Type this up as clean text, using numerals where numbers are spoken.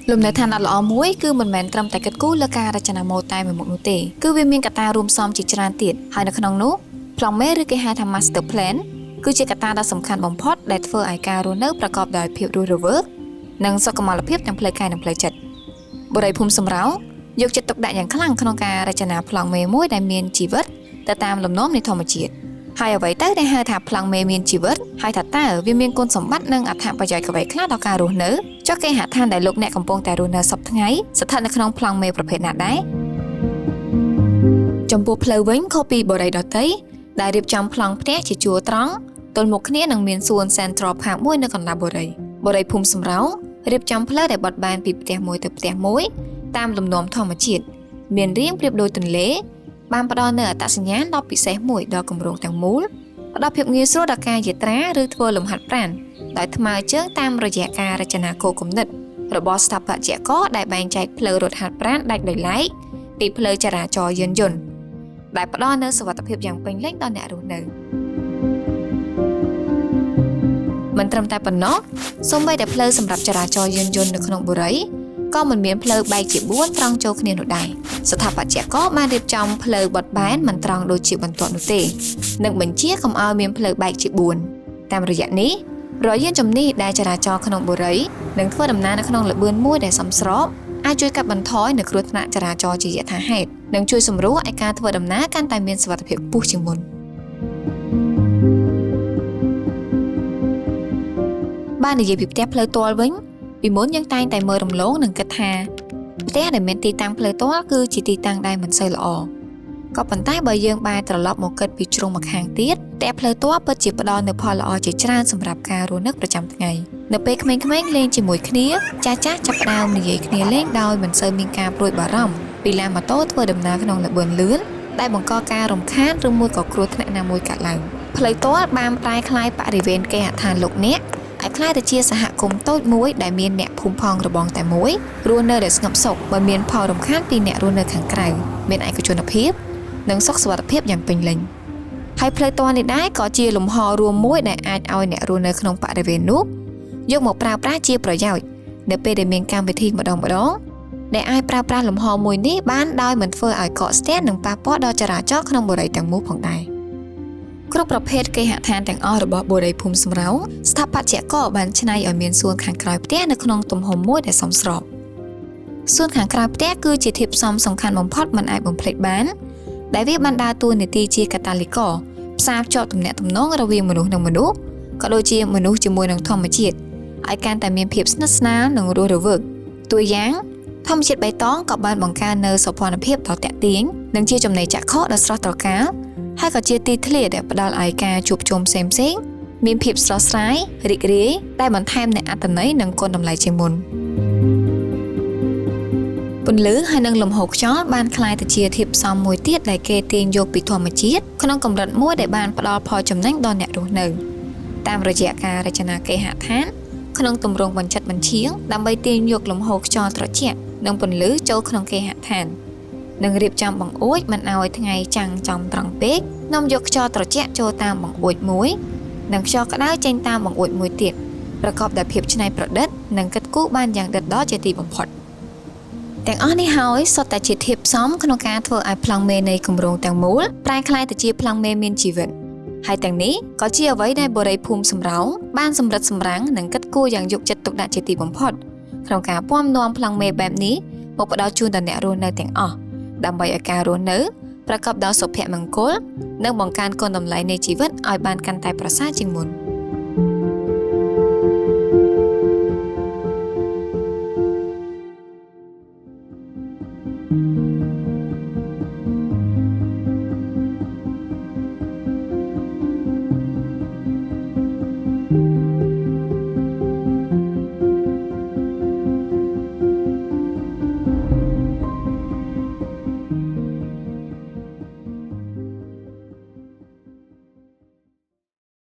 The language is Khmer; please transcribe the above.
លំនៅឋានដ៏ល្អមួយគឺមិនមែនត្រឹមតែគិតគូរលើការរចនាម៉ូដតែមួយមុខនោះទេគឺវាមានកត្តារួមផ្សំជាច្រើនទៀតហើយនៅក្នុងនោះប្លង់មេឬគេហៅថា Master Plan គឺជាកត្តាដ៏សំខាន់បំផុតដែលធ្វើឲ្យការរស់នៅប្រកបដោយភាពរស់រវើកនិងសុខុមាលភាពទាំងផ្លូវកាយនិងផ្លូវចិត្តបុរីភូមិសំរោងយកចិត្តទុកដាក់យ៉ាងខ្លាំងក្នុងការរចនាប្លង់មេមួយដែលមានជីវិតទៅតាមលំនាំនៃធម្មជាតិហើយអ្វីទៅដែលហៅថាប្លង់មេមានជីវិតហើយថាតើវាមានគុណសម្បត្តិនិងអត្ថប្រយោជន៍អ្វីខ្លះដល់ការរស់នៅចុះគេហដ្ឋានដែលលោកអ្នកកំពុងតែរស់នៅសពថ្ងៃស្ថិតនៅក្នុងប្លង់មេប្រភេទណាដែរចំពោះផ្លូវវិញខុសពីបុរីដទៃដែលរៀបចំប្លង់ផ្ទះជាជួរត្រង់ទល់មុខគ្នានឹងមានសួន Central Park មួយនៅកណ្ដាលបុរីភូមិសំរោងរៀបចំផ្លូវដែលបត់បែនពីផ្ទះមួយទៅផ្ទះមួយតាមលំនាំធម្មជាតិមានរាងប្រៀបដូចទន្លេបានផ្ដល់នូវអត្តសញ្ញាណដ៏ពិសេសមួយដល់គម្រោងទាំងមូលផ្ដល់ភាពងាយស្រួលដល់ការយាត្រាឬធ្វើលំហាត់ប្រាណដោយថ្មើរជើងតាមរយៈការរចនាគោលគំនិតរបស់ស្ថាបត្យករដែលបែងចែកផ្លូវរត់ហាត់ប្រាណដាច់ដោយឡែកពីផ្លូវចរាចរណ៍យានយន្តដែលផ្ដល់នូវសុវត្ថិភាពយ៉ាងពេញលេញដល់អ្នករស់នៅមិនត្រឹមតែប៉ុណ្ណោះសូម្បីតែផ្លូវសម្រាប់ចរាចរណ៍យានយន្តនៅក្នុងបុរីក៏មិនមានផ្លូវបែកជា4ត្រង់ចូលគ្នានោះដែរស្ថាបត្យករបានរៀបចំផ្លូវបត់បែនមិនត្រង់ដូចជាបន្ទាត់នោះទេនិងបញ្ជាកុំឲ្យមានផ្លូវបែកជា4តាមរយៈនេះរយយានជំនិះដែលចរាចរណ៍ក្នុងបុរីនឹងធ្វើដំណើរនៅក្នុងល្បឿនមួយដែលសមស្របអាចជួយកាត់បន្ថយនូវគ្រោះថ្នាក់ចរាចរណ៍ជាយថាហេតុនិងជួយសម្រួលឲ្យការធ្វើដំណើរកាន់តែមានសុវត្ថិភាពខ្ពស់ជាងមុនបាននិយាយពីផ្ទះផ្លូវទាល់វិញពីមុនយើងតែងតែមើលរំលងនិងគិតថាផ្ទះដែលមានទីតាំងផ្លូវទាល់គឺជាទីតាំងដែលមិនសូវល្អក៏ប៉ុន្តែបើយើងបែរត្រឡប់មកគិតពីជ្រុងម្ខាងទៀតផ្ទះផ្លូវទាល់ពិតជាផ្ដល់នូវផលល្អជាច្រើនសម្រាប់ការរស់នៅប្រចាំថ្ងៃនៅពេលក្មេងៗលេងជាមួយគ្នាចាស់ៗចាប់ផ្ដើមនិយាយគ្នាលេងដោយមិនសូវមានការព្រួយបារម្ភពីឡានម៉ូតូធ្វើដំណើរក្នុងល្បឿនលឿនដែលបង្កការរំខានឬមួយក៏គ្រោះថ្នាក់ណាមួយកើតឡើងផ្លូវទាល់បានប្រែក្លាយបរិវេណគេហដ្ឋានលោកអ្នកឲ្យក្លាយទៅជាសហគមន៍តូចមួយដែលមានអ្នកភូមិផងរបងតែមួយរស់នៅដែលស្ងប់សុខបើមានផលរំខានពីអ្នករស់នៅខាងក្រៅមានឯកជនភាពនិងសុខសុវត្ថិភាពយ៉ាងពេញលេញហើយផ្លូវទាល់នេះដែរក៏ជាលំហរួមមួយដែលអាចឲ្យអ្នករស់នៅក្នុងបរិវេណនោះយកមកប្រើប្រាស់ជាប្រយោជន៍នៅពេលដែលមានកម្មវិធីម្ដងដែលអាចប្រើប្រាស់លំហមួយនេះបានដោយមិនធ្វើឲ្យកកស្ទះនិងប៉ះពាល់ដល់ចរាចរណ៍ក្នុងបុរីទាំងមូលផងដែរគ្រប់ប្រភេទគេហដ្ឋានទាំងអស់របស់បុរីភូមិសំរោងស្ថាបត្យករបានច្នៃឲ្យមានសួនខាងក្រោយផ្ទះនៅក្នុងទំហំមួយដែលសមស្របសួនខាងក្រោយផ្ទះគឺជាធាតុផ្សំសំខាន់បំផុតមិនអាចបំភ្លេចបានដែលវាបានដើរតួនាទីជាកាតាលីករផ្សារភ្ជាប់ទំនាក់ទំនងរវាងមនុស្សនិងមនុស្សក៏ដូចជាមនុស្សជាមួយនឹងធម្មជាតិឲ្យកាន់តែមានភាពស្និទ្ធស្នាលនិងរស់រវើកតួយ៉ាងធម្មជាតិបៃតងក៏បានបង្កើននូវសោភ័ណភាពដ៏ទាក់ទាញនិងជាចំណីចក្ខុដ៏ស្រស់ត្រកាលហើយក៏ជាទីធ្លាដែលផ្ដល់ឲ្យការជួបជុំផ្សេងៗមានភាពស្រស់ស្រាយរីករាយដែលបន្ថែមនូវអត្ថន័យនិងគុណតម្លៃជាងមុនពន្លឺហើយនិងលំហូរខ្យល់បានក្លាយទៅជាធាតុផ្សំមួយទៀតដែលគេទាញយកពីធម្មជាតិក្នុងកម្រិតមួយដែលបានផ្ដល់ផលចំណេញដល់អ្នករស់នៅតាមរយៈការរចនាគេហដ្ឋានក្នុងទម្រង់បញ្ឆិតបញ្ឈៀងដើម្បីទាញយកលំហូរខ្យល់ត្រជាក់និងពន្លឺចូលក្នុងគេហដ្ឋាននិងរៀបចំបង្អួចមិនឲ្យថ្ងៃចាំងចំត្រង់ពេកនាំយកខ្យល់ត្រជាក់ចូលតាមបង្អួចមួយនិងខ្យល់ក្តៅចេញតាមបង្អួចមួយទៀតប្រកបដោយភាពច្នៃប្រឌិតនិងគិតគូរបានយ៉ាងដិតដល់ជាទីបំផុតទាំងអស់នេះហើយសុទ្ធតែជាធាតុផ្សំក្នុងការធ្វើឲ្យប្លង់មេនៃគម្រោងទាំងមូលប្រែក្លាយទៅជាប្លង់មេមានជីវិតហើយទាំងនេះក៏ជាអ្វីដែលបុរីភូមិសំរោងបានសម្រិតសម្រាំងនិងគិតគូរយ៉ាងយកចិត្តទុកដាក់ជាទីបំផុតក្នុងការពំនាំប្លង់មេបែបនេះមកផ្ដល់ជូនដល់អ្នករស់នៅទាំងអស់ដើម្បីឲ្យការរស់នៅប្រកបដោយសុភមង្គលនិងបង្កើនគុណតម្លៃនៃជីវិតឲ្យបានកាន់តែប្រសើរជាងមុន។